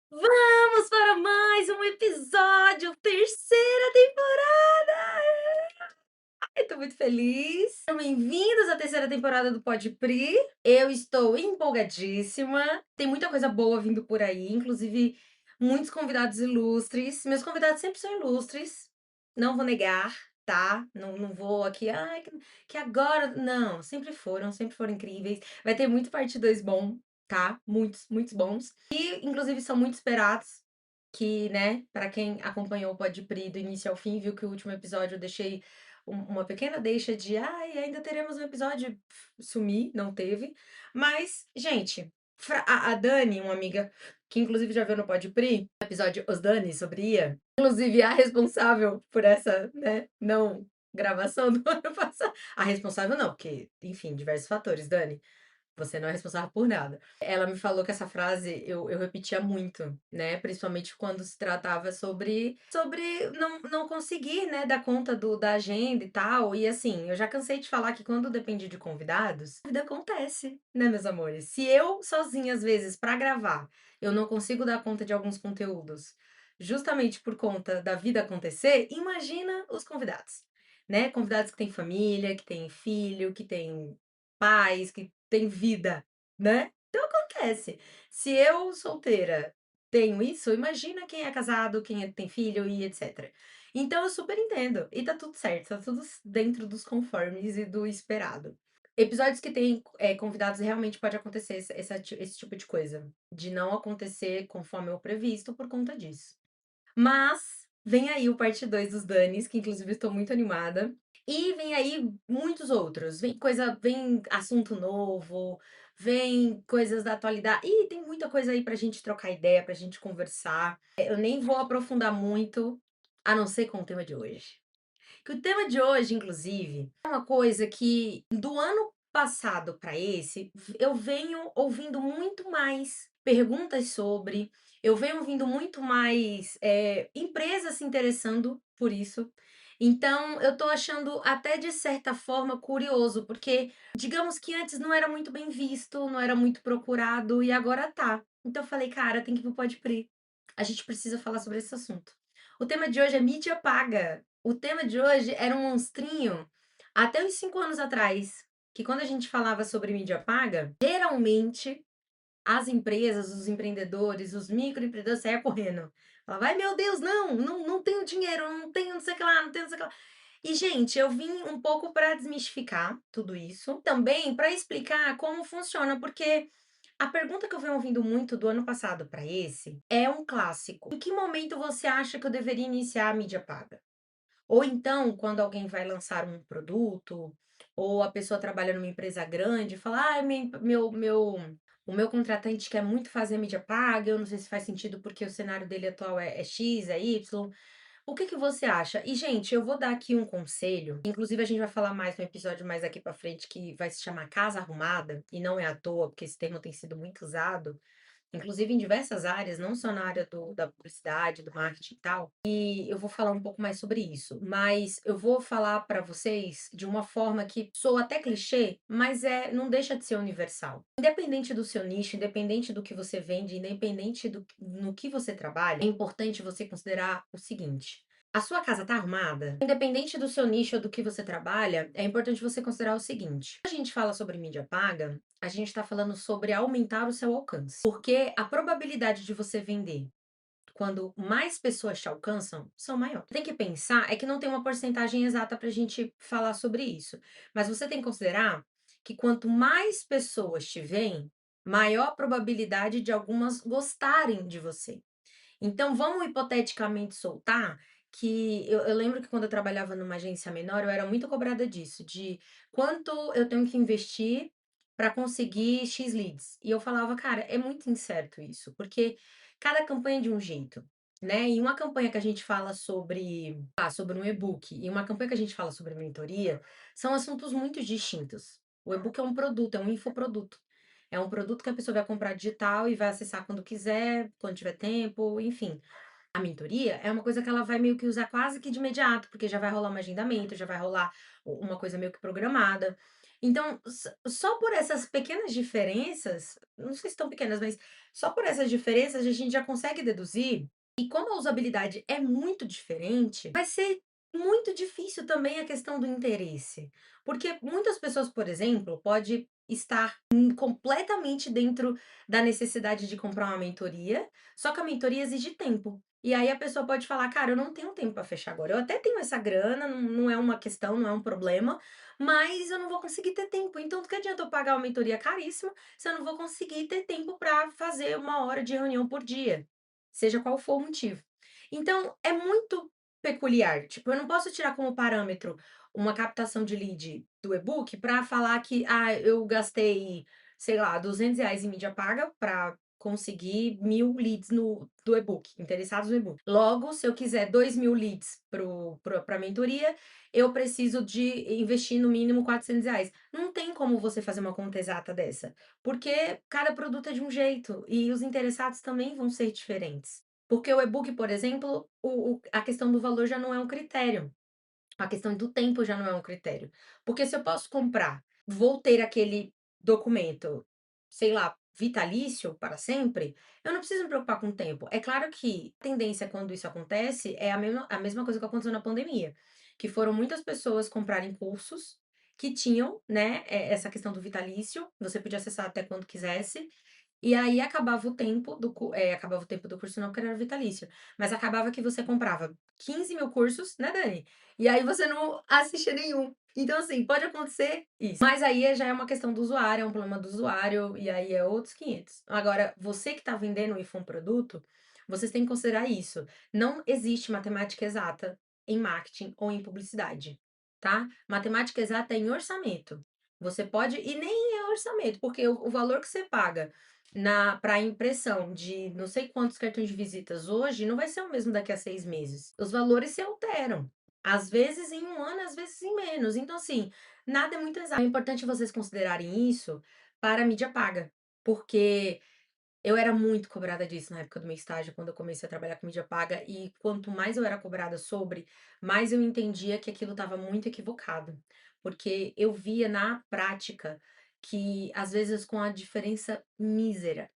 Vamos para mais um episódio, terceira temporada! Eu tô muito feliz. Sejam bem-vindos à terceira temporada do Pode Pri. Eu estou empolgadíssima. Tem muita coisa boa vindo por aí, inclusive muitos convidados ilustres. Meus convidados sempre são ilustres, não vou negar, tá? Não vou aqui, ai, que agora. Não, sempre foram incríveis. Vai ter muito parte 2 bom, tá? Muitos, muitos bons. E, inclusive, são muito esperados. Que, né, para quem acompanhou o Pode Pri do início ao fim, viu que o último episódio eu deixei uma pequena deixa de: "Ai, ainda teremos um episódio", sumi, não teve. Mas, gente, a Dani, uma amiga que inclusive já veio no Pode Pri, o episódio Os Dani sobre Ia, inclusive a responsável por essa, né, não gravação do ano passado. A responsável não, porque, enfim, diversos fatores, Dani. Você não é responsável por nada. Ela me falou que essa frase eu repetia muito, né? Principalmente quando se tratava sobre não conseguir, né, dar conta da agenda e tal. E assim, eu já cansei de falar que quando depende de convidados, a vida acontece, né, meus amores? Se eu sozinha, às vezes, para gravar, eu não consigo dar conta de alguns conteúdos, justamente por conta da vida acontecer, imagina os convidados, né? Convidados que têm família, que têm filho, que têm pais, que têm vida, né? Então acontece. Se eu, solteira, tenho isso, imagina quem é casado, tem filho e etc. Então eu super entendo. E tá tudo certo, tá tudo dentro dos conformes e do esperado. Episódios que tem convidados realmente pode acontecer esse tipo de coisa. De não acontecer conforme o previsto por conta disso. Mas vem aí o parte 2 dos Danis, que inclusive estou muito animada. E vem aí muitos outros. Vem assunto novo, vem coisas da atualidade. E tem muita coisa aí pra gente trocar ideia, pra gente conversar. Eu nem vou aprofundar muito, a não ser com o tema de hoje. Que o tema de hoje, inclusive, é uma coisa que do ano passado para esse, eu venho ouvindo muito mais perguntas sobre, eu venho ouvindo muito mais empresas se interessando por isso. Então, eu tô achando até de certa forma curioso, porque digamos que antes não era muito bem visto, não era muito procurado e agora tá. Então, eu falei, cara, tem que ir pro Podpri. A gente precisa falar sobre esse assunto. O tema de hoje é mídia paga. O tema de hoje era um monstrinho até uns 5 anos atrás, que quando a gente falava sobre mídia paga, geralmente as empresas, os empreendedores, os microempreendedores saiam correndo. Falava, ai meu Deus, não tenho dinheiro, não tenho não sei o que lá, não tenho não sei o que lá. E, gente, eu vim um pouco para desmistificar tudo isso, também para explicar como funciona, porque a pergunta que eu venho ouvindo muito do ano passado para esse é um clássico. Em que momento você acha que eu deveria iniciar a mídia paga? Ou então, quando alguém vai lançar um produto, ou a pessoa trabalha numa empresa grande, fala: "Ai, o meu contratante quer muito fazer mídia paga, eu não sei se faz sentido porque o cenário dele atual é X, é Y". O que que você acha? E, gente, eu vou dar aqui um conselho, inclusive a gente vai falar mais no episódio mais aqui pra frente, que vai se chamar Casa Arrumada, e não é à toa, porque esse termo tem sido muito usado. Inclusive em diversas áreas, não só na área da publicidade, do marketing e tal. E eu vou falar um pouco mais sobre isso, mas eu vou falar para vocês de uma forma que soa até clichê, mas não deixa de ser universal. Independente do seu nicho, independente do que você vende, independente no que você trabalha, é importante você considerar o seguinte: a sua casa tá arrumada? Independente do seu nicho ou do que você trabalha, é importante você considerar o seguinte: quando a gente fala sobre mídia paga, a gente está falando sobre aumentar o seu alcance. Porque a probabilidade de você vender quando mais pessoas te alcançam são maiores. Tem que pensar, é que não tem uma porcentagem exata para a gente falar sobre isso, mas você tem que considerar que quanto mais pessoas te veem, maior a probabilidade de algumas gostarem de você. Então, vamos hipoteticamente soltar que eu lembro que quando eu trabalhava numa agência menor, eu era muito cobrada disso, de quanto eu tenho que investir para conseguir X leads. E eu falava, cara, é muito incerto isso, porque cada campanha é de um jeito, né? E uma campanha que a gente fala sobre um e-book e uma campanha que a gente fala sobre mentoria são assuntos muito distintos. O e-book é um produto, é um infoproduto. É um produto que a pessoa vai comprar digital e vai acessar quando quiser, quando tiver tempo, enfim. A mentoria é uma coisa que ela vai meio que usar quase que de imediato, porque já vai rolar um agendamento, já vai rolar uma coisa meio que programada. Então, só por essas pequenas diferenças, não sei se tão pequenas, mas só por essas diferenças a gente já consegue deduzir, e como a usabilidade é muito diferente, vai ser muito difícil também a questão do interesse. Porque muitas pessoas, por exemplo, pode estar completamente dentro da necessidade de comprar uma mentoria, só que a mentoria exige tempo. E aí a pessoa pode falar: "Cara, eu não tenho tempo para fechar agora. Eu até tenho essa grana, não é uma questão, não é um problema, mas eu não vou conseguir ter tempo. Então, do que adianta eu pagar uma mentoria caríssima se eu não vou conseguir ter tempo para fazer 1 hora de reunião por dia, seja qual for o motivo. Então, é muito peculiar. Tipo, eu não posso tirar como parâmetro uma captação de lead do e-book para falar que, eu gastei, sei lá, R$ 200 em mídia paga para conseguir 1.000 leads do e-book, interessados no e-book. Logo, se eu quiser 2.000 leads para a mentoria, eu preciso de investir no mínimo R$ 400. Não tem como você fazer uma conta exata dessa, porque cada produto é de um jeito e os interessados também vão ser diferentes. Porque o e-book, por exemplo, a questão do valor já não é um critério. A questão do tempo já não é um critério. Porque se eu posso comprar, vou ter aquele documento, sei lá, vitalício para sempre, eu não preciso me preocupar com o tempo. É claro que a tendência quando isso acontece é a mesma coisa que aconteceu na pandemia, que foram muitas pessoas comprarem cursos que tinham, né, essa questão do vitalício, você podia acessar até quando quisesse, e aí acabava o tempo do curso não, porque era vitalício, mas acabava que você comprava 15.000 cursos, né, Dani? E aí você não assistia nenhum. Então, assim, pode acontecer isso. Mas aí já é uma questão do usuário, é um problema do usuário, e aí é outros 500. Agora, você que está vendendo um infoproduto, vocês têm que considerar isso. Não existe matemática exata em marketing ou em publicidade, tá? Matemática exata é em orçamento. Você pode, e nem é orçamento, porque o valor que você paga para impressão de não sei quantos cartões de visitas hoje, não vai ser o mesmo daqui a 6 meses. Os valores se alteram. Às vezes em 1 ano, às vezes em menos. Então, assim, nada é muito exato. É importante vocês considerarem isso para a mídia paga, porque eu era muito cobrada disso na época do meu estágio, quando eu comecei a trabalhar com mídia paga, e quanto mais eu era cobrada sobre, mais eu entendia que aquilo estava muito equivocado. Porque eu via na prática que, às vezes, com a diferença mísera,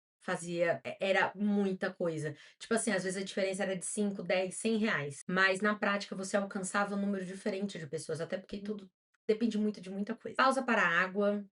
era muita coisa. Tipo assim, às vezes a diferença era de 5, 10, R$ 100, mas na prática você alcançava um número diferente de pessoas, até porque tudo depende muito de muita coisa. Pausa para a água.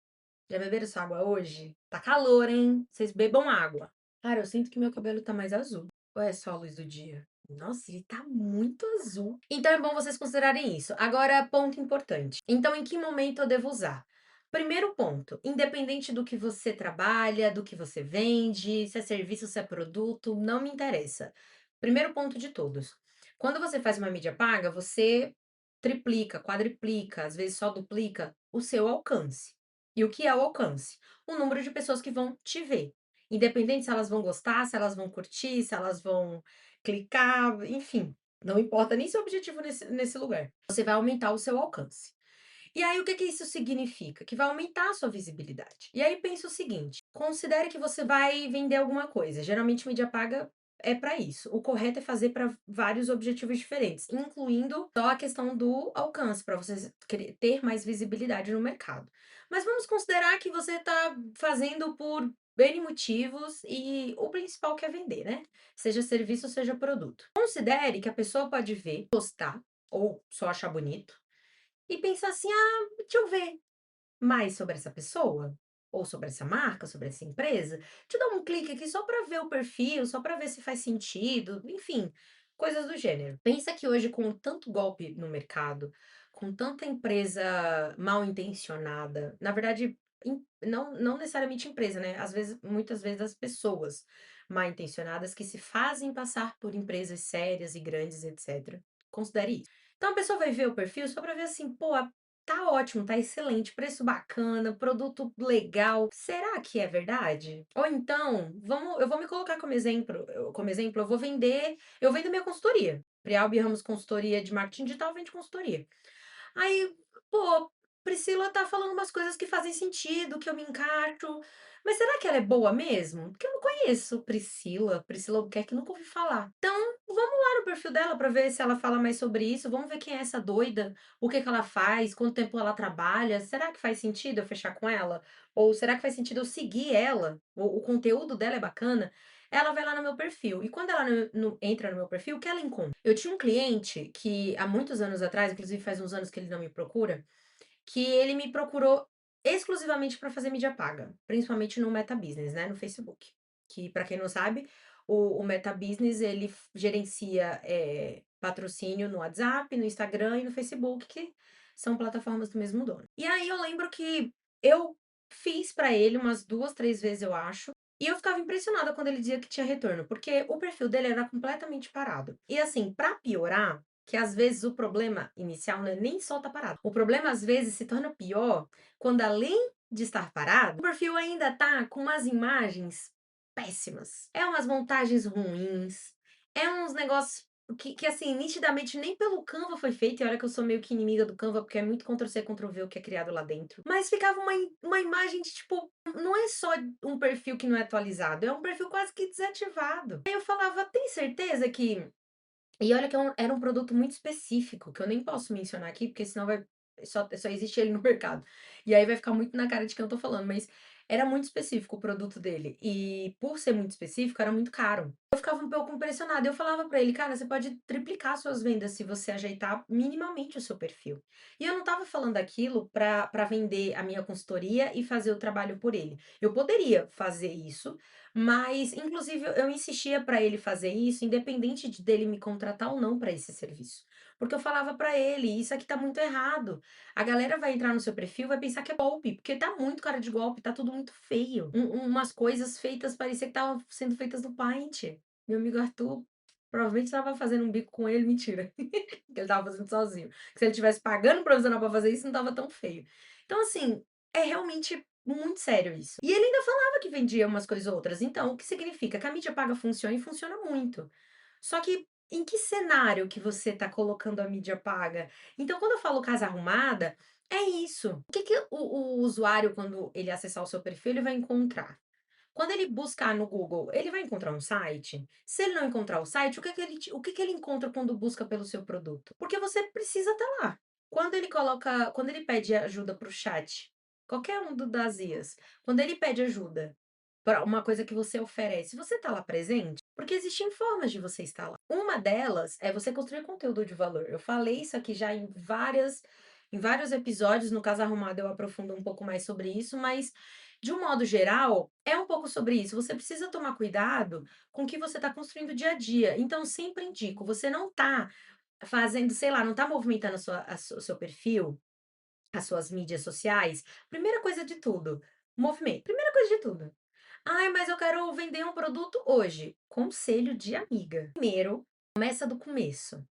Já beberam sua água hoje? Tá calor, hein? Vocês bebam água. Cara, eu sinto que meu cabelo tá mais azul. Ou é só a luz do dia? Nossa, ele tá muito azul. Então é bom vocês considerarem isso. Agora, ponto importante. Então, em que momento eu devo usar? Primeiro ponto, independente do que você trabalha, do que você vende, se é serviço, se é produto, não me interessa. Primeiro ponto de todos. Quando você faz uma mídia paga, você triplica, quadriplica, às vezes só duplica o seu alcance. E o que é o alcance? O número de pessoas que vão te ver. Independente se elas vão gostar, se elas vão curtir, se elas vão clicar, enfim. Não importa nem seu objetivo nesse lugar. Você vai aumentar o seu alcance. E aí, o que que isso significa? Que vai aumentar a sua visibilidade. E aí, pensa o seguinte: considere que você vai vender alguma coisa. Geralmente, mídia paga é para isso. O correto é fazer para vários objetivos diferentes, incluindo só a questão do alcance, para você ter mais visibilidade no mercado. Mas vamos considerar que você está fazendo por N motivos e o principal que é vender, né? Seja serviço, seja produto. Considere que a pessoa pode ver, gostar ou só achar bonito e pensar assim: "Ah, deixa eu ver mais sobre essa pessoa, ou sobre essa marca, sobre essa empresa. Deixa eu dar um clique aqui só para ver o perfil, só para ver se faz sentido", enfim, coisas do gênero. Pensa que hoje com tanto golpe no mercado, com tanta empresa mal intencionada, na verdade, não necessariamente empresa, né, às vezes muitas vezes as pessoas mal intencionadas que se fazem passar por empresas sérias e grandes, etcétera. Considere isso. Então a pessoa vai ver o perfil só para ver assim: "Pô, tá ótimo, tá excelente, preço bacana, produto legal. Será que é verdade?" Ou então, eu vou me colocar como exemplo, eu vendo minha consultoria. Prialbi Ramos Consultoria de Marketing Digital vende consultoria. Aí, pô, Priscila tá falando umas coisas que fazem sentido, que eu me encaixo. Mas será que ela é boa mesmo? Porque eu não conheço Priscila Albuquerque, nunca ouvi falar. Então, vamos lá no perfil dela pra ver se ela fala mais sobre isso, vamos ver quem é essa doida, o que que ela faz, quanto tempo ela trabalha, será que faz sentido eu fechar com ela? Ou será que faz sentido eu seguir ela? O conteúdo dela é bacana? Ela vai lá no meu perfil, e quando ela entra no meu perfil, o que ela encontra? Eu tinha um cliente que há muitos anos atrás, inclusive faz uns anos que ele não me procura, que ele me procurou exclusivamente para fazer mídia paga, principalmente no Meta Business, né, no Facebook. Que, para quem não sabe, o Meta Business ele gerencia patrocínio no WhatsApp, no Instagram e no Facebook, que são plataformas do mesmo dono. E aí eu lembro que eu fiz para ele umas 2, 3 vezes, eu acho, e eu ficava impressionada quando ele dizia que tinha retorno, porque o perfil dele era completamente parado. E assim, para piorar, que às vezes o problema inicial não é nem só tá parado. O problema às vezes se torna pior quando, além de estar parado, o perfil ainda tá com umas imagens péssimas. É umas montagens ruins, é uns negócios que assim, nitidamente nem pelo Canva foi feito, e olha que eu sou meio que inimiga do Canva, porque é muito Ctrl+C, Ctrl+V o que é criado lá dentro. Mas ficava uma imagem de tipo, não é só um perfil que não é atualizado, é um perfil quase que desativado. Aí eu falava, tem certeza que e olha que era um produto muito específico, que eu nem posso mencionar aqui, porque senão vai só existe ele no mercado. E aí vai ficar muito na cara de quem eu tô falando, mas era muito específico o produto dele. E por ser muito específico, era muito caro. Eu ficava um pouco impressionada. Eu falava pra ele, cara, você pode triplicar suas vendas se você ajeitar minimamente o seu perfil. E eu não tava falando aquilo pra vender a minha consultoria e fazer o trabalho por ele. Eu poderia fazer isso, mas, inclusive, eu insistia para ele fazer isso, independente dele me contratar ou não para esse serviço. Porque eu falava para ele: "Isso aqui tá muito errado. A galera vai entrar no seu perfil, vai pensar que é golpe, porque tá muito cara de golpe, tá tudo muito feio. Umas coisas feitas, parecia que estavam sendo feitas no Paint". Meu amigo Arthur provavelmente estava fazendo um bico com ele, mentira, que ele estava fazendo sozinho. Que se ele tivesse pagando um profissional para fazer isso, não estava tão feio. Então, assim, é realmente muito sério isso. E ele ainda falava que vendia umas coisas outras. Então, o que significa? Que a mídia paga funciona e funciona muito. Só que em que cenário que você está colocando a mídia paga? Então, quando eu falo casa arrumada, é isso. O que que o usuário, quando ele acessar o seu perfil, ele vai encontrar? Quando ele buscar no Google, ele vai encontrar um site? Se ele não encontrar o site, o que que ele encontra quando busca pelo seu produto? Porque você precisa estar lá. Quando ele pede ajuda para o chat, qualquer um das IAs, quando ele pede ajuda para uma coisa que você oferece, você está lá presente? Porque existem formas de você estar lá. Uma delas é você construir conteúdo de valor. Eu falei isso aqui já em vários episódios, no Caso Arrumado eu aprofundo um pouco mais sobre isso, mas de um modo geral, é um pouco sobre isso. Você precisa tomar cuidado com o que você está construindo dia a dia. Então, sempre indico, você não está fazendo, sei lá, não está movimentando o seu perfil, as suas mídias sociais. Primeira coisa de tudo, movimento. Primeira coisa de tudo. Ai, mas eu quero vender um produto hoje. Conselho de amiga. Primeiro, começa do começo.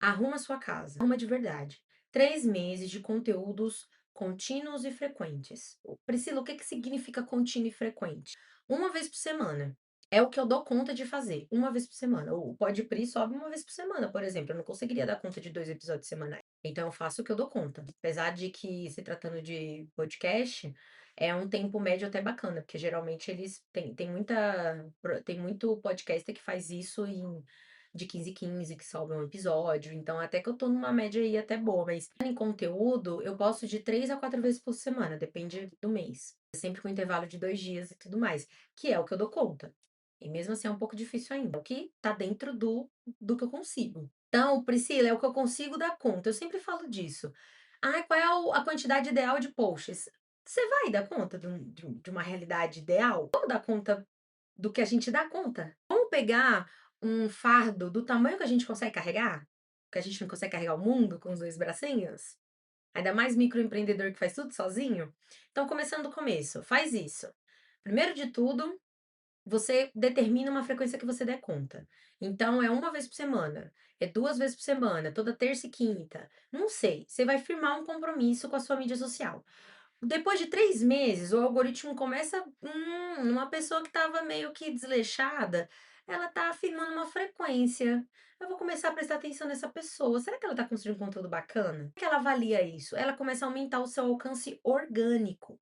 Arruma sua casa, arruma de verdade. 3 meses de conteúdos contínuos e frequentes. Priscila, o que que significa contínuo e frequente? Uma vez por semana. É o que eu dou conta de fazer, uma vez por semana. O Podpri sobe uma vez por semana, por exemplo. Eu não conseguiria dar conta de 2 episódios semanais. Então eu faço o que eu dou conta. Apesar de que, se tratando de podcast, é um tempo médio até bacana, porque geralmente eles tem muito podcaster que faz isso de 15 em 15 que sobe um episódio, então até que eu tô numa média aí até boa, mas em conteúdo eu posto de 3 a 4 vezes por semana, depende do mês. Sempre com intervalo de 2 dias e tudo mais, que é o que eu dou conta. E mesmo assim é um pouco difícil ainda, o que tá dentro do que eu consigo. Então, Priscila, é o que eu consigo dar conta, eu sempre falo disso. Ai, qual é a quantidade ideal de posts? Você vai dar conta de uma realidade ideal? Vamos dar conta do que a gente dá conta? Vamos pegar um fardo do tamanho que a gente consegue carregar? Que a gente não consegue carregar o mundo com os 2 bracinhos? Ainda mais microempreendedor que faz tudo sozinho? Então, começando do começo, faz isso. Primeiro de tudo, você determina uma frequência que você der conta. Então, é uma vez por semana, é 2 vezes por semana, toda terça e quinta. Não sei, você vai firmar um compromisso com a sua mídia social. Depois de 3 meses, o algoritmo começa, uma pessoa que estava meio que desleixada, ela está afirmando uma frequência. Eu vou começar a prestar atenção nessa pessoa. Será que ela está construindo conteúdo bacana? Como é que ela avalia isso? Ela começa a aumentar o seu alcance orgânico.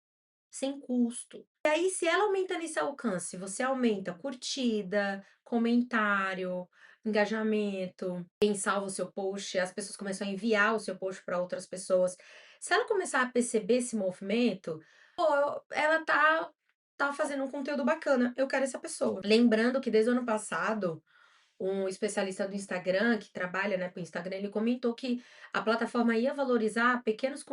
sem custo. E aí, se ela aumenta nesse alcance, você aumenta curtida, comentário, engajamento, quem salva o seu post, as pessoas começam a enviar o seu post para outras pessoas. Se ela começar a perceber esse movimento, pô, ela tá fazendo um conteúdo bacana, eu quero essa pessoa. Lembrando que desde o ano passado, um especialista do Instagram, que trabalha, né, com o Instagram, ele comentou que a plataforma ia valorizar pequenos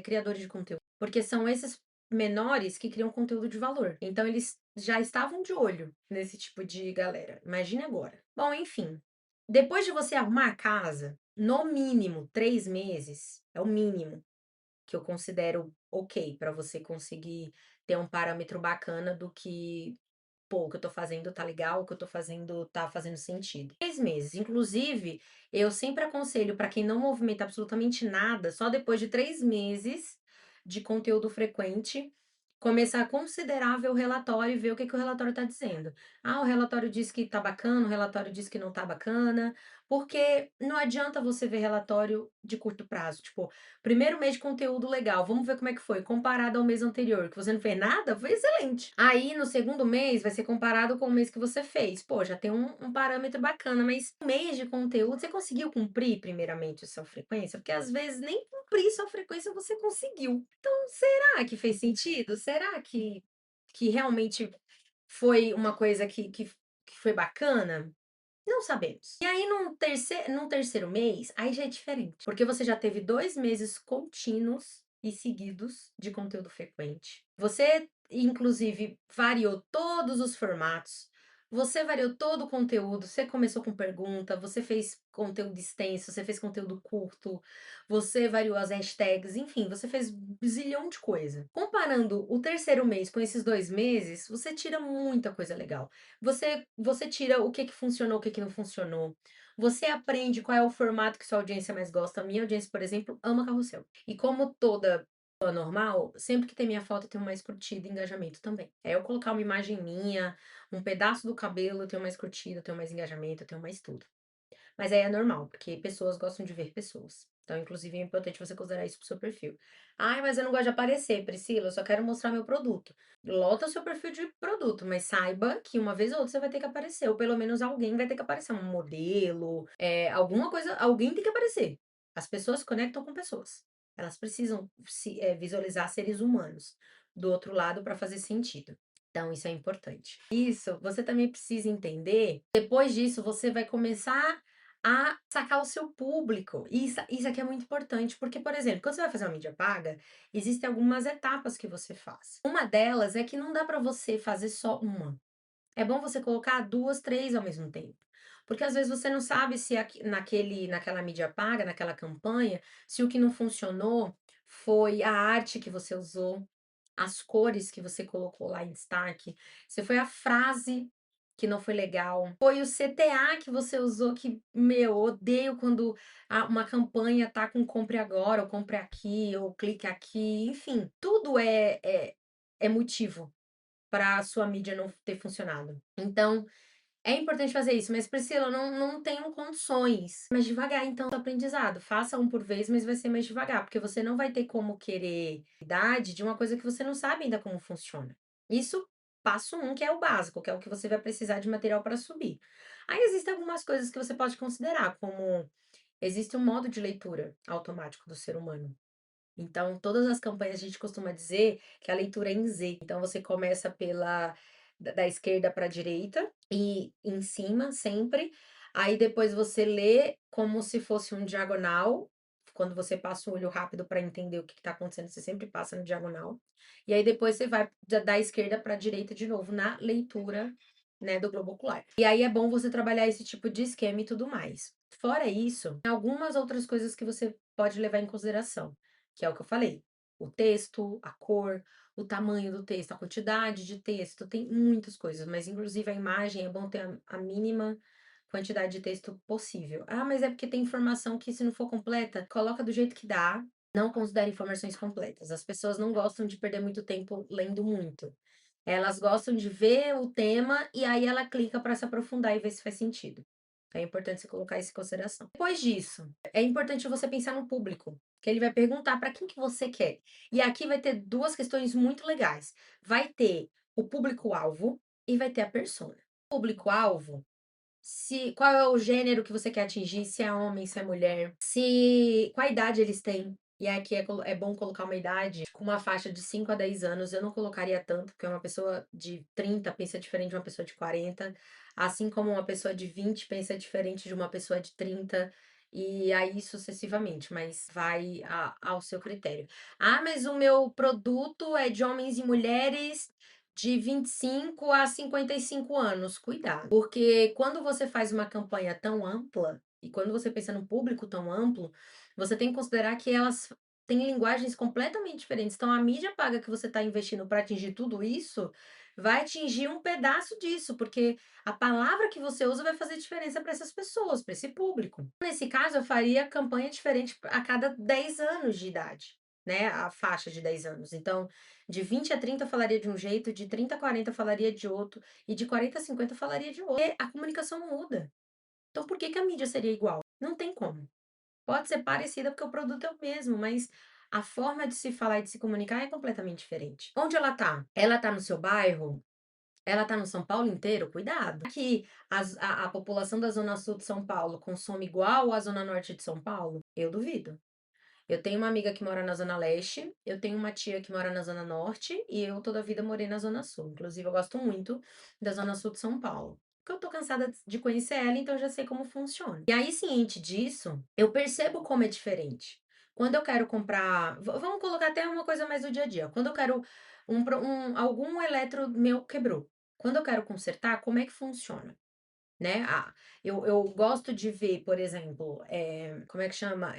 criadores de conteúdo, porque são esses menores que criam conteúdo de valor. Então eles já estavam de olho nesse tipo de galera. Imagine agora. Bom, enfim. Depois de você arrumar a casa, no mínimo 3 meses, é o mínimo que eu considero ok para você conseguir ter um parâmetro bacana do que pô, o que eu tô fazendo tá legal, o que eu tô fazendo tá fazendo sentido. 3 meses. Inclusive, eu sempre aconselho para quem não movimenta absolutamente nada, só depois de 3 meses de conteúdo frequente, começar a considerar ver o relatório e ver o que que o relatório tá dizendo. Ah, o relatório diz que tá bacana, o relatório diz que não tá bacana, porque não adianta você ver relatório de curto prazo, tipo, primeiro mês de conteúdo legal, vamos ver como é que foi, comparado ao mês anterior, que você não fez nada, foi excelente. Aí, no segundo mês, vai ser comparado com o mês que você fez. Pô, já tem um parâmetro bacana, mas um mês de conteúdo, você conseguiu cumprir, primeiramente, a sua frequência? Porque às vezes nem cumprir sua frequência você conseguiu. Então, será que fez sentido? Será que realmente foi uma coisa que foi bacana? Não sabemos. E aí, num terceiro mês, aí já é diferente. Porque você já teve 2 meses contínuos e seguidos de conteúdo frequente. Você, inclusive, variou todos os formatos. Você variou todo o conteúdo. Você começou com pergunta, você fez conteúdo extenso, você fez conteúdo curto, você variou as hashtags, enfim, você fez zilhão de coisa. Comparando o terceiro mês com esses 2 meses, você tira muita coisa legal. Você tira o que que funcionou, o que que não funcionou. Você aprende qual é o formato que sua audiência mais gosta. A minha audiência, por exemplo, ama carrossel. E como toda pessoa normal, sempre que tem minha foto, eu tenho mais curtida e engajamento também. É eu colocar uma imagem minha, um pedaço do cabelo, eu tenho mais curtida, eu tenho mais engajamento, eu tenho mais tudo. Mas aí é normal, porque pessoas gostam de ver pessoas. Então, inclusive, é importante você considerar isso pro seu perfil. Ai, mas eu não gosto de aparecer, Priscila, eu só quero mostrar meu produto. Lota o seu perfil de produto, mas saiba que uma vez ou outra você vai ter que aparecer, ou pelo menos alguém vai ter que aparecer, um modelo, alguma coisa, alguém tem que aparecer. As pessoas se conectam com pessoas. Elas precisam visualizar seres humanos do outro lado para fazer sentido. Então, isso é importante. Isso, você também precisa entender. Depois disso, você vai começar a sacar o seu público. Isso aqui é muito importante, porque, por exemplo, quando você vai fazer uma mídia paga, existem algumas etapas que você faz. Uma delas é que não dá para você fazer só uma. É bom você colocar 2, 3 ao mesmo tempo. Porque às vezes você não sabe se naquela mídia paga, naquela campanha, se o que não funcionou foi a arte que você usou, as cores que você colocou lá em destaque, se foi a frase que não foi legal, foi o CTA que você usou que, meu, odeio quando uma campanha tá com compre agora, ou compre aqui, ou clique aqui, enfim, tudo é motivo para a sua mídia não ter funcionado. Então, é importante fazer isso, mas Priscila, eu não tenho condições. Mais devagar, então, o aprendizado. Faça um por vez, mas vai ser mais devagar, porque você não vai ter como querer idade de uma coisa que você não sabe ainda como funciona. Isso, passo um, que é o básico, que é o que você vai precisar de material para subir. Aí existem algumas coisas que você pode considerar, como existe um modo de leitura automático do ser humano. Então, todas as campanhas a gente costuma dizer que a leitura é em Z. Então, você começa da esquerda para a direita e em cima sempre. Aí depois você lê como se fosse um diagonal. Quando você passa o olho rápido para entender o que está acontecendo, você sempre passa no diagonal. E aí depois você vai da esquerda para a direita de novo na leitura, né, do globo ocular. E aí é bom você trabalhar esse tipo de esquema e tudo mais. Fora isso, tem algumas outras coisas que você pode levar em consideração, que é o que eu falei. O texto, a cor, o tamanho do texto, a quantidade de texto, tem muitas coisas, mas inclusive a imagem é bom ter a mínima quantidade de texto possível. Ah, mas é porque tem informação que, se não for completa, coloca do jeito que dá. Não considere informações completas. As pessoas não gostam de perder muito tempo lendo muito. Elas gostam de ver o tema e aí ela clica para se aprofundar e ver se faz sentido. É importante você colocar isso em consideração. Depois disso, é importante você pensar no público, que ele vai perguntar para quem que você quer. E aqui vai ter duas questões muito legais. Vai ter o público-alvo e vai ter a persona. Público-alvo, se qual é o gênero que você quer atingir, se é homem, se é mulher, se qual idade eles têm. E aqui é bom colocar uma idade com uma faixa de 5 a 10 anos. Eu não colocaria tanto, porque uma pessoa de 30 pensa diferente de uma pessoa de 40, assim como uma pessoa de 20 pensa diferente de uma pessoa de 30, e aí sucessivamente, mas vai ao seu critério. Ah, mas o meu produto é de homens e mulheres de 25 a 55 anos. Cuidado, porque quando você faz uma campanha tão ampla, e quando você pensa num público tão amplo, você tem que considerar que elas têm linguagens completamente diferentes. Então, a mídia paga que você está investindo para atingir tudo isso, vai atingir um pedaço disso, porque a palavra que você usa vai fazer diferença para essas pessoas, para esse público. Nesse caso, eu faria campanha diferente a cada 10 anos de idade, né? A faixa de 10 anos. Então, de 20 a 30 eu falaria de um jeito, de 30 a 40 eu falaria de outro, e de 40 a 50 eu falaria de outro. Porque a comunicação muda. Então, por que que a mídia seria igual? Não tem como. Pode ser parecida porque o produto é o mesmo, mas a forma de se falar e de se comunicar é completamente diferente. Onde ela tá? Ela tá no seu bairro? Ela tá no São Paulo inteiro? Cuidado. Que a população da Zona Sul de São Paulo consome igual a Zona Norte de São Paulo? Eu duvido. Eu tenho uma amiga que mora na Zona Leste, eu tenho uma tia que mora na Zona Norte e eu toda a vida morei na Zona Sul. Inclusive, eu gosto muito da Zona Sul de São Paulo. Porque eu tô cansada de conhecer ela, então eu já sei como funciona. E aí, ciente disso, eu percebo como é diferente. Quando eu quero comprar. Vamos colocar até uma coisa mais do dia a dia. Quando eu quero algum eletro meu quebrou. Quando eu quero consertar, como é que funciona? Né? Eu gosto de ver, por exemplo, como é que chama?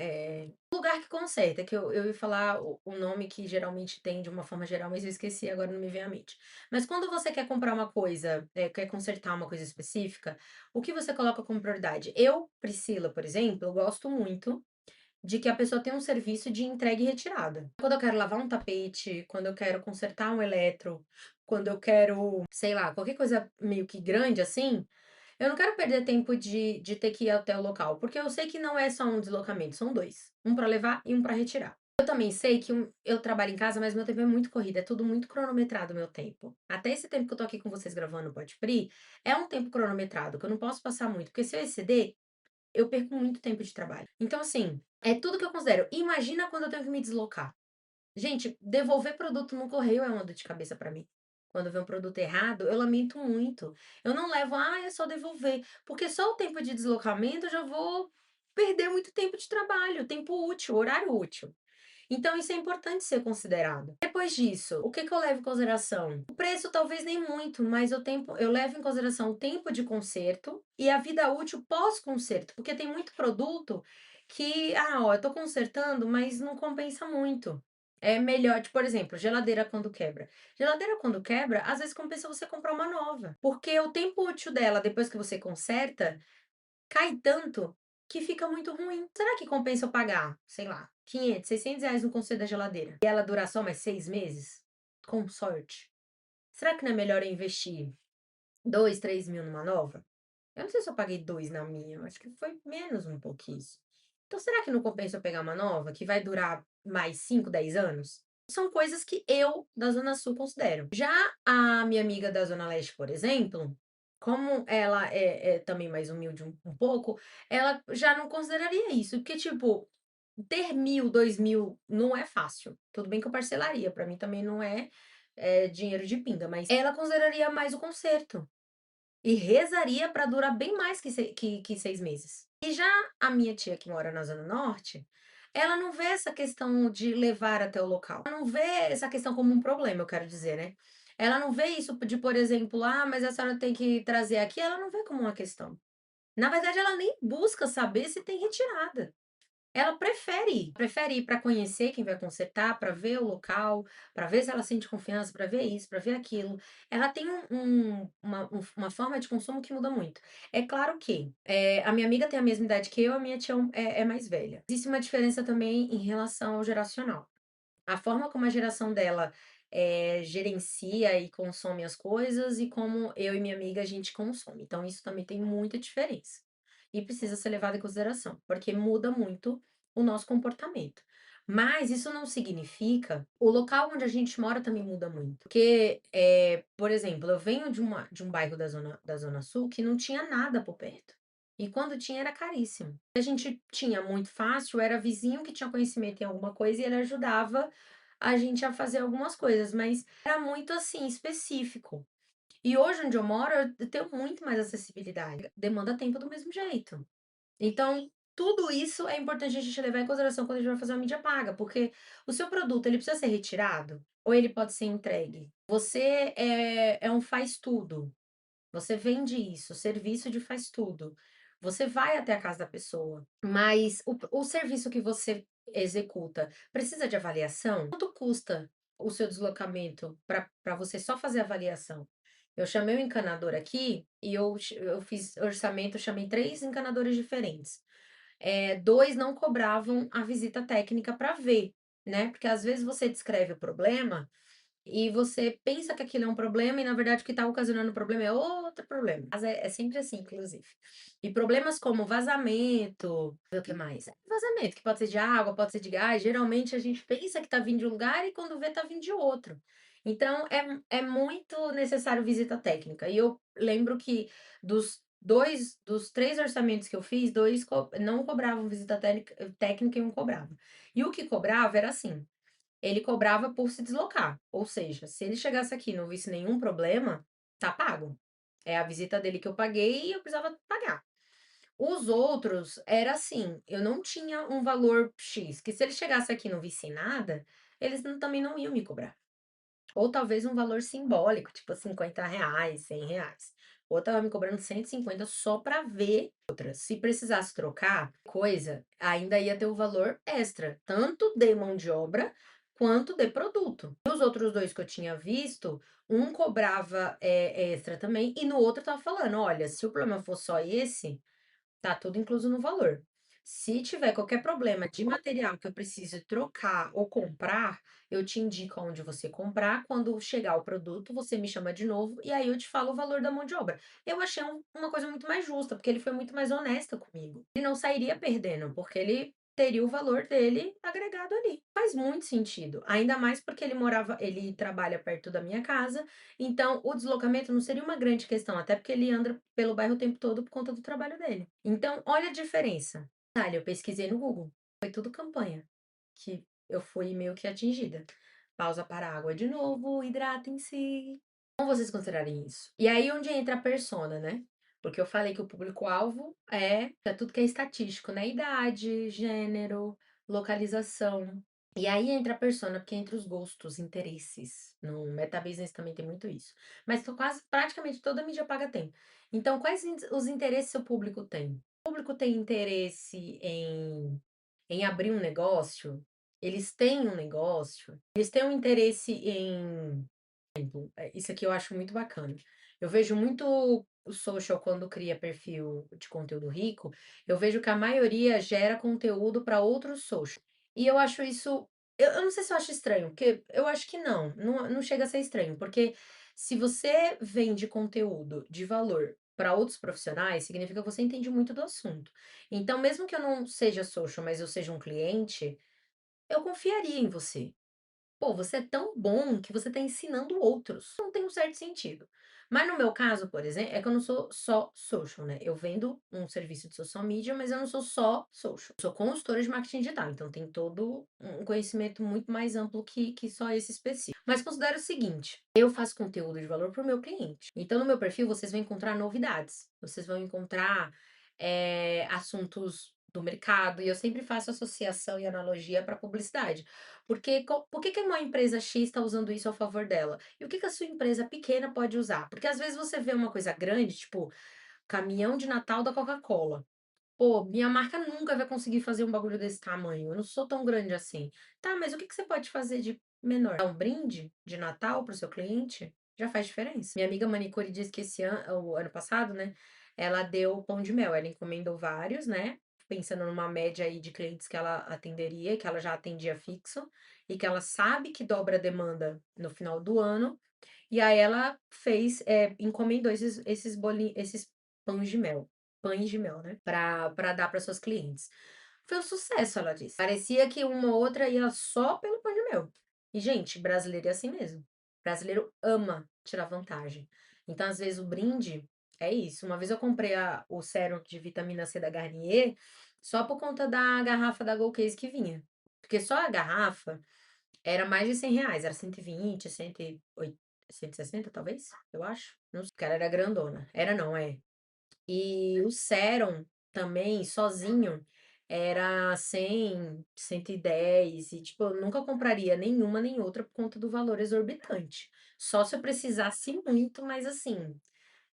Lugar que conserta, que eu ia falar o nome que geralmente tem de uma forma geral, mas eu esqueci, agora não me vem à mente. Mas quando você quer comprar uma coisa, quer consertar uma coisa específica, o que você coloca como prioridade? Eu, Priscila, por exemplo, eu gosto muito de que a pessoa tenha um serviço de entrega e retirada. Quando eu quero lavar um tapete, quando eu quero consertar um eletro, quando eu quero, sei lá, qualquer coisa meio que grande assim, eu não quero perder tempo de ter que ir até o local, porque eu sei que não é só um deslocamento, são dois, um para levar e um para retirar. Eu também sei que eu trabalho em casa, mas meu tempo é muito corrido, é tudo muito cronometrado, meu tempo. Até esse tempo que eu tô aqui com vocês gravando o Pode Pri, é um tempo cronometrado, que eu não posso passar muito, porque se eu exceder, eu perco muito tempo de trabalho. Então, assim, é tudo que eu considero. Imagina quando eu tenho que me deslocar. Gente, devolver produto no correio é uma dor de cabeça pra mim. Quando vê um produto errado, eu lamento muito. Eu não levo, é só devolver, porque só o tempo de deslocamento eu já vou perder muito tempo de trabalho, tempo útil, horário útil. Então isso é importante ser considerado. Depois disso, o que que eu levo em consideração? O preço talvez nem muito, mas eu levo em consideração o tempo de conserto e a vida útil pós-conserto, porque tem muito produto que, eu tô consertando, mas não compensa muito. É melhor, tipo, por exemplo, geladeira quando quebra. Geladeira quando quebra, às vezes compensa você comprar uma nova, porque o tempo útil dela, depois que você conserta, cai tanto que fica muito ruim. Será que compensa eu pagar, sei lá, 500, R$ 600 no conserto da geladeira e ela durar só mais 6 meses? Com sorte. Será que não é melhor eu investir 2, 3 mil numa nova? Eu não sei se eu paguei 2 na minha, eu acho que foi menos um pouquinho. Então, será que não compensa eu pegar uma nova que vai durar mais 5, 10 anos? São coisas que eu, da Zona Sul, considero. Já a minha amiga da Zona Leste, por exemplo, como ela é também mais humilde um pouco, ela já não consideraria isso, porque, tipo, ter 1.000, 2.000 não é fácil. Tudo bem que eu parcelaria, pra mim também não é dinheiro de pinga, mas ela consideraria mais o conserto. E rezaria para durar bem mais que 6 meses. E já a minha tia que mora na Zona Norte, ela não vê essa questão de levar até o local. Ela não vê essa questão como um problema, eu quero dizer, né. Ela não vê isso de, por exemplo: "Ah, mas a senhora tem que trazer aqui", ela não vê como uma questão. Na verdade, ela nem busca saber se tem retirada. Ela prefere ir para conhecer quem vai consertar, para ver o local, para ver se ela sente confiança, para ver isso, para ver aquilo. Ela tem uma forma de consumo que muda muito. É claro que, a minha amiga tem a mesma idade que eu, a minha tia é mais velha. Existe uma diferença também em relação ao geracional. A forma como a geração dela, gerencia e consome as coisas e como eu e minha amiga a gente consome. Então isso também tem muita diferença. e precisa ser levado em consideração, porque muda muito o nosso comportamento. Mas isso não significa o local onde a gente mora também muda muito. Porque, por exemplo, eu venho de um bairro da zona sul que não tinha nada por perto. E quando tinha era caríssimo. A gente tinha muito fácil, era vizinho que tinha conhecimento em alguma coisa e ele ajudava a gente a fazer algumas coisas, mas era muito assim, específico. E hoje onde eu moro, eu tenho muito mais acessibilidade. Demanda tempo do mesmo jeito. Então, tudo isso é importante a gente levar em consideração quando a gente vai fazer uma mídia paga, porque o seu produto, ele precisa ser retirado ou ele pode ser entregue? Você é um faz tudo. Você vende isso, serviço de faz tudo. Você vai até a casa da pessoa, mas o serviço que você executa precisa de avaliação? Quanto custa o seu deslocamento para você só fazer a avaliação? Eu chamei o encanador aqui e eu fiz orçamento, chamei 3 encanadores diferentes. 2 não cobravam a visita técnica para ver, né, porque às vezes você descreve o problema e você pensa que aquilo é um problema e na verdade o que está ocasionando o problema é outro problema. Mas é sempre assim, inclusive. E problemas como vazamento, o que mais? Vazamento, que pode ser de água, pode ser de gás, geralmente a gente pensa que está vindo de um lugar e quando vê está vindo de outro. Então é muito necessário visita técnica. E eu lembro que dos 3 orçamentos que eu fiz, 2 não cobravam visita técnica e um cobrava. E o que cobrava era assim, ele cobrava por se deslocar, ou seja, se ele chegasse aqui e não visse nenhum problema, tá pago. É a visita dele que eu paguei e eu precisava pagar. Os outros era assim, eu não tinha um valor X, que se ele chegasse aqui e não visse nada, eles também não iam me cobrar. Ou talvez um valor simbólico, tipo R$ 50, R$ 100. Ou estava me cobrando 150 só para ver outras. Se precisasse trocar coisa, ainda ia ter o valor extra, tanto de mão de obra quanto de produto. E os outros 2 que eu tinha visto, um cobrava, extra também, e no outro estava falando: "Olha, se o problema for só esse, tá tudo incluso no valor. Se tiver qualquer problema de material que eu precise trocar ou comprar, eu te indico aonde você comprar. Quando chegar o produto, você me chama de novo e aí eu te falo o valor da mão de obra." Eu achei uma coisa muito mais justa, porque ele foi muito mais honesto comigo. Ele não sairia perdendo, porque ele teria o valor dele agregado ali. Faz muito sentido, ainda mais porque ele trabalha perto da minha casa, então, o deslocamento não seria uma grande questão, até porque ele anda pelo bairro o tempo todo por conta do trabalho dele. Então, olha a diferença. Detalhe, eu pesquisei no Google, foi tudo campanha, que eu fui meio que atingida. Pausa para a água de novo, hidratem-se. Como vocês considerarem isso? E aí onde entra a persona, né? Porque eu falei que o público-alvo é tudo que é estatístico, né? Idade, gênero, localização. E aí entra a persona, porque entra os gostos, interesses. No metabusiness também tem muito isso. Mas quase praticamente toda mídia paga tem. Então, quais os interesses seu público tem? O público tem interesse em abrir um negócio? Eles têm um negócio? Eles têm um interesse em isso aqui eu acho muito bacana. Eu vejo muito o social quando cria perfil de conteúdo rico, eu vejo que a maioria gera conteúdo para outros social. E eu acho isso, eu não sei se eu acho estranho, porque eu acho que não chega a ser estranho, porque se você vende conteúdo de valor para outros profissionais, significa que você entende muito do assunto. Então, mesmo que eu não seja social, mas eu seja um cliente, eu confiaria em você. Pô, você é tão bom que você está ensinando outros. Não tem um certo sentido. Mas no meu caso, por exemplo, é que eu não sou só social, né? Eu vendo um serviço de social media, mas eu não sou só social. Eu sou consultora de marketing digital, então tem todo um conhecimento muito mais amplo que só esse específico. Mas considera o seguinte: eu faço conteúdo de valor para o meu cliente. Então, no meu perfil, vocês vão encontrar novidades, vocês vão encontrar assuntos do mercado, e eu sempre faço associação e analogia para publicidade. Porque por que que uma empresa X está usando isso a favor dela? E o que que a sua empresa pequena pode usar? Porque às vezes você vê uma coisa grande, tipo, caminhão de Natal da Coca-Cola. Pô, minha marca nunca vai conseguir fazer um bagulho desse tamanho. Eu não sou tão grande assim. Tá, mas o que que você pode fazer de menor? Dar um brinde de Natal para o seu cliente? Já faz diferença. Minha amiga manicure disse que o ano passado, né, ela deu pão de mel. Ela encomendou vários, né? Pensando numa média aí de clientes que ela atenderia, que ela já atendia fixo, e que ela sabe que dobra a demanda no final do ano. E aí ela encomendou esses pães de mel. pães de mel, né, pra dar para suas clientes. Foi um sucesso, ela disse. Parecia que uma ou outra ia só pelo pão de mel. E, gente, brasileiro é assim mesmo. Brasileiro ama tirar vantagem. Então, às vezes, o brinde é isso. Uma vez eu comprei o sérum de vitamina C da Garnier só por conta da garrafa da Gold Case que vinha. Porque só a garrafa era mais de R$ 100, era 120, 180, 160 talvez, eu acho. Não sei, o cara era grandona. Era não, é. E o sérum também, sozinho, era 100, 110 e, tipo, eu nunca compraria nenhuma nem outra por conta do valor exorbitante. Só se eu precisasse muito, mas assim,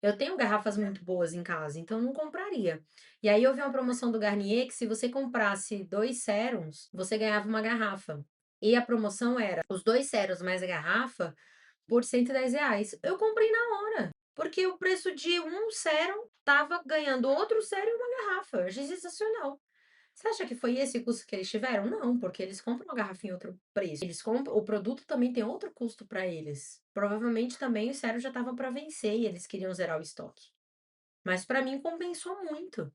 eu tenho garrafas muito boas em casa, então eu não compraria. E aí eu vi uma promoção do Garnier que se você comprasse 2 sérums, você ganhava uma garrafa. E a promoção era os 2 sérums mais a garrafa por R$ 110. Eu comprei na hora, porque o preço de um sérum tava ganhando outro sérum e uma garrafa. Eu achei sensacional. Você acha que foi esse o custo que eles tiveram? Não, porque eles compram a garrafa em outro preço. Eles compram, o produto também tem outro custo para eles. Provavelmente também o sérum já estava para vencer e eles queriam zerar o estoque. Mas para mim compensou muito.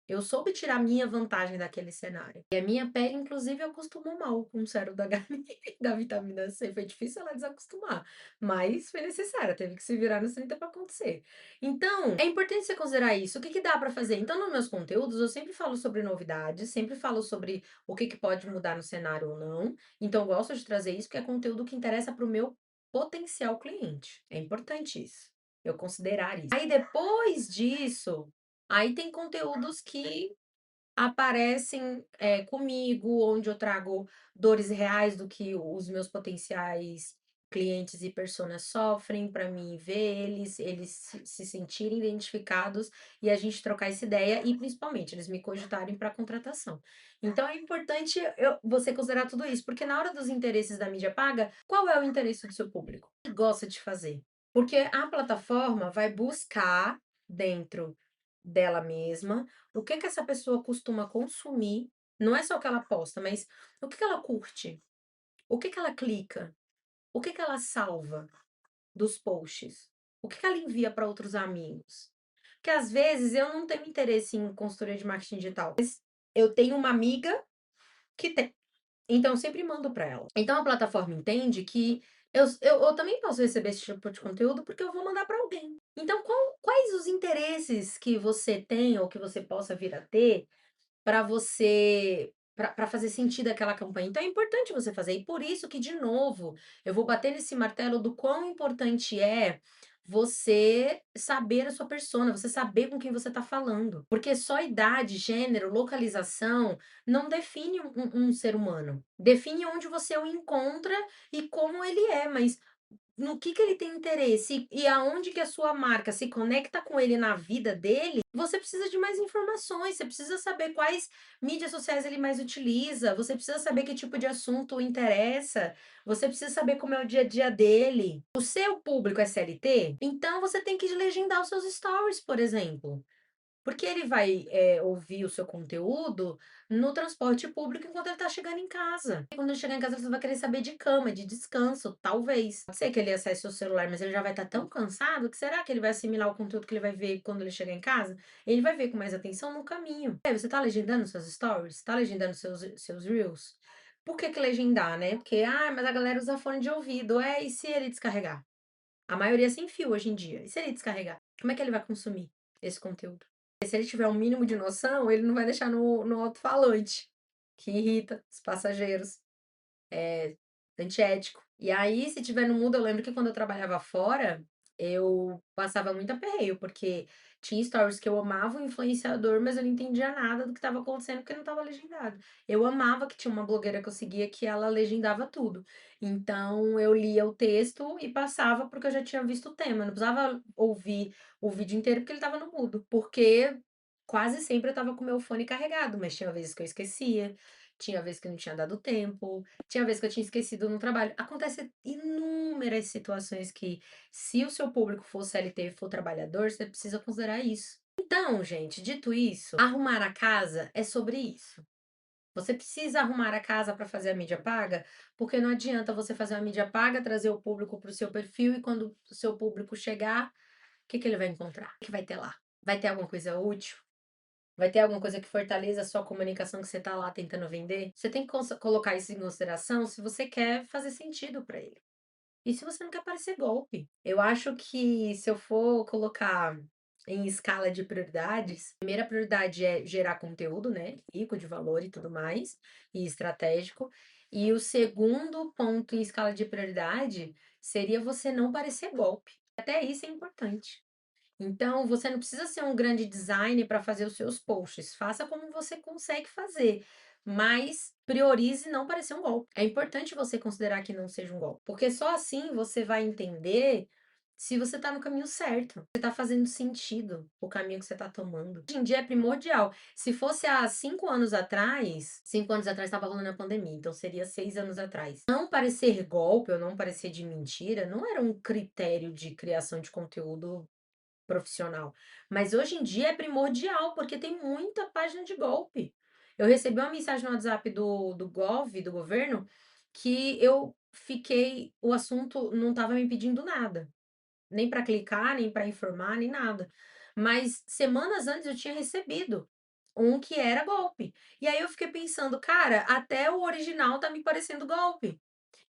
Eu soube tirar minha vantagem daquele cenário. E a minha pele, inclusive, acostumou mal com o sérum da Garnier e da vitamina C. Foi difícil ela desacostumar, mas foi necessário, teve que se virar nos 30 para acontecer. Então, é importante você considerar isso. O que que dá para fazer? Então, nos meus conteúdos, eu sempre falo sobre novidades, sempre falo sobre o que que pode mudar no cenário ou não. Então, eu gosto de trazer isso, porque é conteúdo que interessa para o meu potencial cliente. É importante isso, eu considerar isso. Aí, depois disso, aí tem conteúdos que aparecem, comigo, onde eu trago dores reais do que os meus potenciais clientes e personas sofrem, para mim ver eles se sentirem identificados e a gente trocar essa ideia e, principalmente, eles me cogitarem para contratação. Então é importante você considerar tudo isso, porque na hora dos interesses da mídia paga, qual é o interesse do seu público? O que gosta de fazer? Porque a plataforma vai buscar dentro dela mesma o que que essa pessoa costuma consumir, não é só o que ela posta, mas o que que ela curte, o que que ela clica, o que que ela salva dos posts, o que que ela envia para outros amigos. Porque às vezes eu não tenho interesse em consultoria de marketing digital, mas eu tenho uma amiga que tem. Então eu sempre mando para ela. Então a plataforma entende que eu também posso receber esse tipo de conteúdo porque eu vou mandar para alguém. Então quais os interesses que você tem ou que você possa vir a ter para você para fazer sentido aquela campanha. Então é importante você fazer. E por isso que, de novo, eu vou bater nesse martelo do quão importante é você saber a sua persona, você saber com quem você está falando. Porque só idade, gênero, localização não define um ser humano. Define onde você o encontra e como ele é, mas no que ele tem interesse e aonde que a sua marca se conecta com ele na vida dele, você precisa de mais informações, você precisa saber quais mídias sociais ele mais utiliza, você precisa saber que tipo de assunto o interessa, você precisa saber como é o dia a dia dele. O seu público é CLT? Então você tem que legendar os seus stories, por exemplo. Porque ele vai, ouvir o seu conteúdo no transporte público enquanto ele tá chegando em casa. E quando ele chegar em casa, você vai querer saber de cama, de descanso, talvez. Pode ser que ele acesse o celular, mas ele já vai estar tão cansado que será que ele vai assimilar o conteúdo que ele vai ver quando ele chegar em casa? Ele vai ver com mais atenção no caminho. Você tá legendando seus stories? Tá legendando seus reels? Por que que legendar, né? Porque, mas a galera usa fone de ouvido. E se ele descarregar? A maioria é sem fio hoje em dia. E se ele descarregar? Como é que ele vai consumir esse conteúdo? Se ele tiver um mínimo de noção, ele não vai deixar no alto-falante, que irrita os passageiros. É antiético. E aí, se tiver no mudo, eu lembro que quando eu trabalhava fora, eu passava muito aperreio, porque tinha stories que eu amava o influenciador, mas eu não entendia nada do que estava acontecendo porque não estava legendado. Eu amava que tinha uma blogueira que eu seguia que ela legendava tudo. Então eu lia o texto e passava porque eu já tinha visto o tema. Eu não precisava ouvir o vídeo inteiro porque ele estava no mudo. Porque quase sempre eu estava com o meu fone carregado, mas tinha vezes que eu esquecia, tinha vezes que eu não tinha dado tempo. Tinha vez que eu tinha esquecido no trabalho. Acontece inúmeras situações que, se o seu público for CLT e for trabalhador, você precisa considerar isso. Então, gente, dito isso, arrumar a casa é sobre isso. Você precisa arrumar a casa para fazer a mídia paga, porque não adianta você fazer uma mídia paga, trazer o público para o seu perfil e quando o seu público chegar, o que que ele vai encontrar? O que vai ter lá? Vai ter alguma coisa útil? Vai ter alguma coisa que fortaleça a sua comunicação que você tá lá tentando vender? Você tem que colocar isso em consideração se você quer fazer sentido para ele. E se você não quer parecer golpe? Eu acho que se eu for colocar em escala de prioridades, a primeira prioridade é gerar conteúdo, né? Rico de valor e tudo mais, e estratégico. E o segundo ponto em escala de prioridade seria você não parecer golpe. Até isso é importante. Então, você não precisa ser um grande designer para fazer os seus posts. Faça como você consegue fazer, mas priorize não parecer um golpe. É importante você considerar que não seja um golpe, porque só assim você vai entender se você está no caminho certo, se está fazendo sentido o caminho que você está tomando. Hoje em dia é primordial. Se fosse há 5 anos atrás estava rolando a pandemia, então seria 6 anos atrás. Não parecer golpe ou não parecer de mentira não era um critério de criação de conteúdo profissional. Mas hoje em dia é primordial, porque tem muita página de golpe. Eu recebi uma mensagem no WhatsApp do governo, que eu fiquei, o assunto não estava me pedindo nada, nem para clicar, nem para informar, nem nada. Mas semanas antes eu tinha recebido um que era golpe. E aí eu fiquei pensando, cara, até o original tá me parecendo golpe.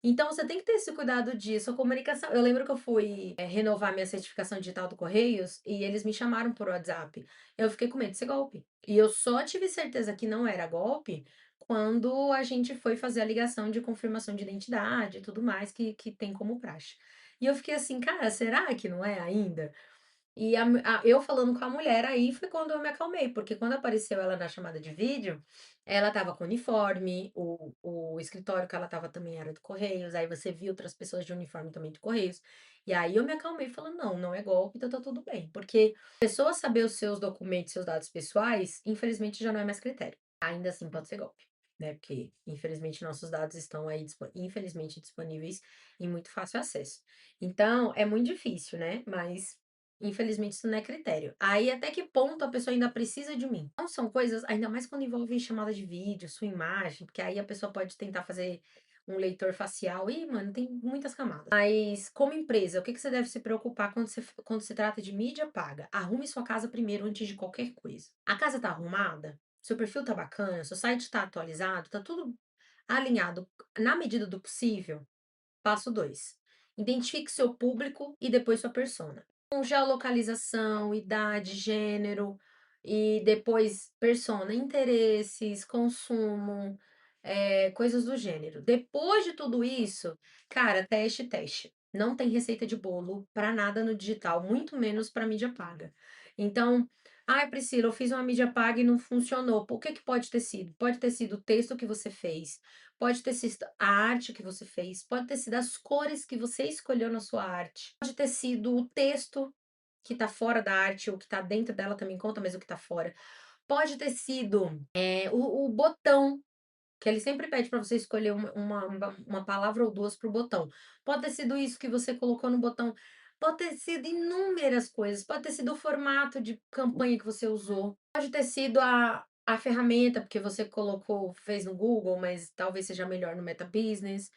Então você tem que ter esse cuidado disso, a comunicação. Eu lembro que eu fui, renovar minha certificação digital do Correios e eles me chamaram por WhatsApp. Eu fiquei com medo de ser golpe. E eu só tive certeza que não era golpe quando a gente foi fazer a ligação de confirmação de identidade e tudo mais que tem como praxe. E eu fiquei assim: "Cara, será que não é ainda?" E eu falando com a mulher, aí foi quando eu me acalmei, porque quando apareceu ela na chamada de vídeo, ela estava com uniforme, o escritório que ela estava também era do Correios, aí você viu outras pessoas de uniforme também do Correios. E aí eu me acalmei falando, não, não é golpe, então tá tudo bem. Porque a pessoa saber os seus documentos, seus dados pessoais, infelizmente já não é mais critério. Ainda assim pode ser golpe, né? Porque infelizmente nossos dados estão aí, infelizmente, disponíveis em muito fácil acesso. Então, é muito difícil, né? Mas infelizmente isso não é critério. Aí até que ponto a pessoa ainda precisa de mim? Não são coisas, ainda mais quando envolve chamada de vídeo, sua imagem, porque aí a pessoa pode tentar fazer um leitor facial. Ih, mano, tem muitas camadas. Mas como empresa, o que que você deve se preocupar quando se trata de mídia paga? Arrume sua casa primeiro antes de qualquer coisa. A casa tá arrumada? Seu perfil tá bacana? Seu site tá atualizado? Tá tudo alinhado na medida do possível? Passo 2: identifique seu público e depois sua persona. Com geolocalização, idade, gênero e depois persona, interesses, consumo, coisas do gênero. Depois de tudo isso, cara, teste, teste. Não tem receita de bolo para nada no digital, muito menos para mídia paga. Então, ai, Priscila, eu fiz uma mídia paga e não funcionou. Por que que pode ter sido? Pode ter sido o texto que você fez, pode ter sido a arte que você fez, pode ter sido as cores que você escolheu na sua arte, pode ter sido o texto que tá fora da arte, ou que tá dentro dela também conta, mas o que tá fora. Pode ter sido, o botão, que ele sempre pede para você escolher uma palavra ou duas para o botão. Pode ter sido isso que você colocou no botão, pode ter sido inúmeras coisas, pode ter sido o formato de campanha que você usou, pode ter sido a ferramenta, porque você colocou, fez no Google, mas talvez seja melhor no Meta Business.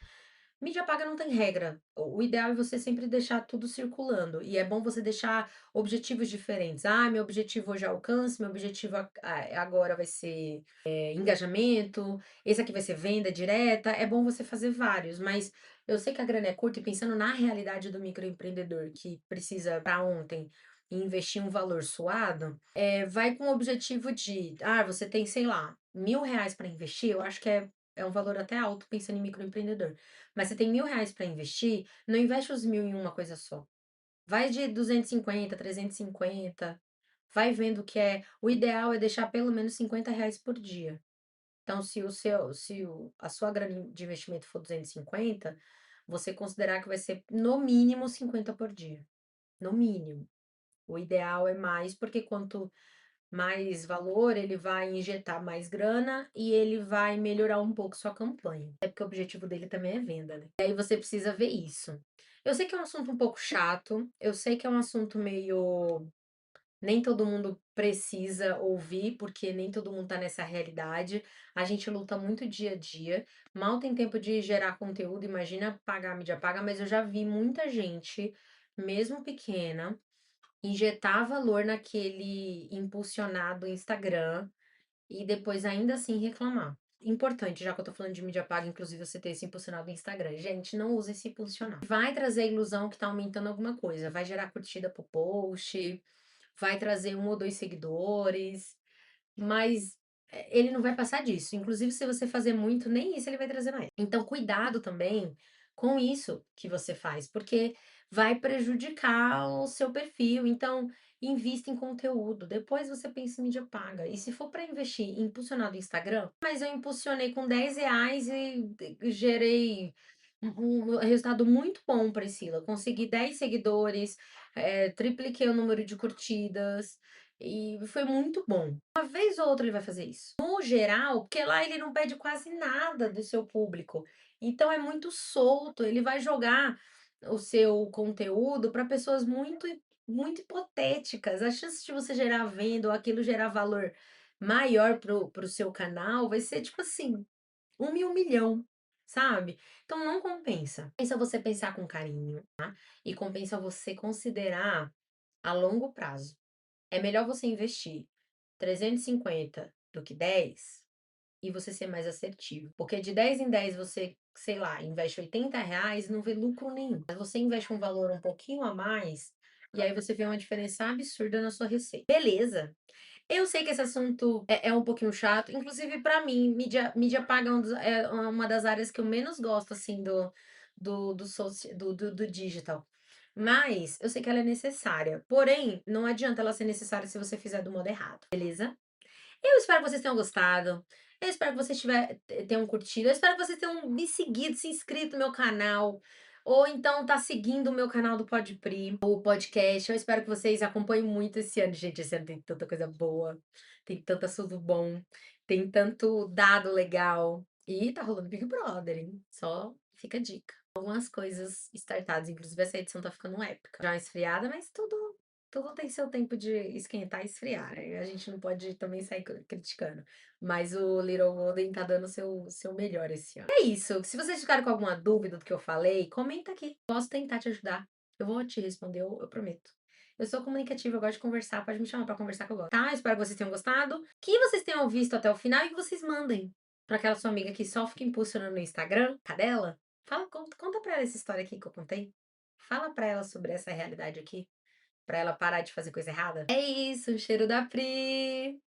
Mídia paga não tem regra. O ideal é você sempre deixar tudo circulando. E é bom você deixar objetivos diferentes. Ah, meu objetivo hoje é alcance, meu objetivo agora vai ser engajamento, esse aqui vai ser venda direta. É bom você fazer vários, mas eu sei que a grana é curta e pensando na realidade do microempreendedor que precisa para ontem investir um valor suado, vai com o objetivo de, você tem, sei lá, R$ 1.000 para investir, eu acho que é um valor até alto pensando em microempreendedor. Mas você tem R$ 1.000 para investir, não investe os 1.000 em uma coisa só. Vai de 250, 350, vai vendo o que é. O ideal é deixar pelo menos R$ 50 por dia. Então, se a sua grana de investimento for 250, você considerar que vai ser no mínimo 50 por dia. No mínimo. O ideal é mais, porque quanto mais valor, ele vai injetar mais grana e ele vai melhorar um pouco sua campanha. É porque o objetivo dele também é venda, né? E aí você precisa ver isso. Eu sei que é um assunto um pouco chato, eu sei que é um assunto meio. Nem todo mundo precisa ouvir, porque nem todo mundo tá nessa realidade. A gente luta muito dia a dia. Mal tem tempo de gerar conteúdo, imagina pagar a mídia paga, mas eu já vi muita gente, mesmo pequena, injetar valor naquele impulsionado Instagram e depois ainda assim reclamar. Importante, já que eu tô falando de mídia paga, inclusive você ter esse impulsionado no Instagram. Gente, não use esse impulsionado. Vai trazer a ilusão que tá aumentando alguma coisa, vai gerar curtida pro post, vai trazer 1 ou 2 seguidores, mas, ele não vai passar disso. Inclusive, se você fazer muito, nem isso ele vai trazer mais. Então, cuidado também com isso que você faz, porque vai prejudicar o seu perfil. Então, invista em conteúdo. Depois você pensa em mídia paga. E se for para investir em impulsionar do Instagram, mas eu impulsionei com R$ 10 e gerei um resultado muito bom, Priscila. Consegui 10 seguidores, tripliquei o número de curtidas e foi muito bom. Uma vez ou outra ele vai fazer isso. No geral, porque lá ele não pede quase nada do seu público. Então é muito solto, ele vai jogar o seu conteúdo para pessoas muito hipotéticas. A chance de você gerar venda ou aquilo gerar valor maior pro seu canal vai ser tipo assim, 1 em 1.000.000, sabe? Então não compensa. Compensa você pensar com carinho, tá? E compensa você considerar a longo prazo. É melhor você investir 350 do que 10 e você ser mais assertivo. Porque de 10 em 10 você, sei lá, investe R$ 80 e não vê lucro nenhum. Mas você investe um valor um pouquinho a mais e aí você vê uma diferença absurda na sua receita. Beleza. Eu sei que esse assunto é um pouquinho chato, inclusive pra mim, mídia paga é uma das áreas que eu menos gosto, assim, do digital. Mas eu sei que ela é necessária. Porém, não adianta ela ser necessária se você fizer do modo errado, beleza? Eu espero que vocês tenham gostado. Eu espero que vocês tenham curtido. Eu espero que vocês tenham me seguido, se inscrito no meu canal. Ou então tá seguindo o meu canal do Podpri, o podcast. Eu espero que vocês acompanhem muito esse ano. Gente, esse ano tem tanta coisa boa. Tem tanto assunto bom. Tem tanto dado legal. E tá rolando Big Brother, hein? Só fica a dica. Algumas coisas startadas, inclusive essa edição tá ficando épica. Já uma esfriada, mas tudo tem seu tempo de esquentar e esfriar, né? A gente não pode também sair criticando. Mas o Little Golden tá dando seu melhor esse ano. É isso. Se vocês ficaram com alguma dúvida do que eu falei, comenta aqui. Posso tentar te ajudar. Eu vou te responder, eu prometo. Eu sou comunicativa, eu gosto de conversar. Pode me chamar pra conversar que eu gosto. Tá? Espero que vocês tenham gostado. Que vocês tenham visto até o final e que vocês mandem pra aquela sua amiga que só fica impulsionando no Instagram. Cadê ela? Conta pra ela essa história aqui que eu contei. Fala pra ela sobre essa realidade aqui. Pra ela parar de fazer coisa errada? É isso, cheiro da Pri!